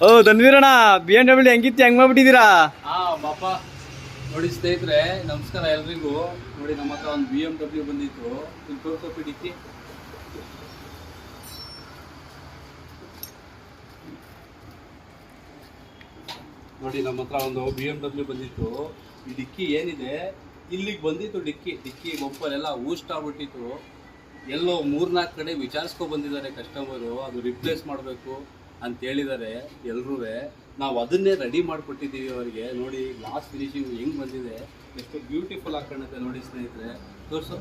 ಓ ಧನ್ವೀರಣ್ಣ, BMW ಹೆಂಗಿತ್ತು, ಹೆಂಗ್ ಮಾಡ್ಬಿಟ್ಟಿದ್ದೀರಾ? ಬಾಪ ನೋಡಿ ಸ್ನೇಹಿತರೆ, ನಮಸ್ಕಾರ ಎಲ್ರಿಗೂ. ನೋಡಿ ನಮ್ಮ ಹತ್ರ ಒಂದು BMW ಬಂದಿತ್ತು, ಇಲ್ಲಿ ತೋರ್ಸೋಪಿ ಡಿಕ್ಕಿ. ನೋಡಿ ನಮ್ಮ ಹತ್ರ ಒಂದು BMW ಬಂದಿತ್ತು. ಈ ಡಿಕ್ಕಿ ಏನಿದೆ, ಇಲ್ಲಿಗೆ ಬಂದಿತ್ತು ಡಿಕ್ಕಿ ಬಂಪರ್ ಎಲ್ಲ ಊಸ್ಟ್ ಆಗ್ಬಿಟ್ಟಿತ್ತು. ಎಲ್ಲೋ 3-4 ಕಡೆ ವಿಚಾರಿಸ್ಕೊ ಬಂದಿದ್ದಾರೆ ಕಸ್ಟಮರು, ಅದು ರಿಪ್ಲೇಸ್ ಮಾಡಬೇಕು ಅಂತ ಹೇಳಿದ್ದಾರೆ ಎಲ್ರೂ. ನಾವು ಅದನ್ನೇ ರೆಡಿ ಮಾಡಿಕೊಟ್ಟಿದ್ದೀವಿ ಅವರಿಗೆ. ನೋಡಿ ಗ್ಲಾಸ್ ಫಿನಿಶಿಂಗ್ ಹೆಂಗೆ ಬಂದಿದೆ, ಎಷ್ಟು ಬ್ಯೂಟಿಫುಲ್ ಆಗಿ ಕಾಣುತ್ತೆ ನೋಡಿ ಸ್ನೇಹಿತರೆ. ತೋರಿಸು.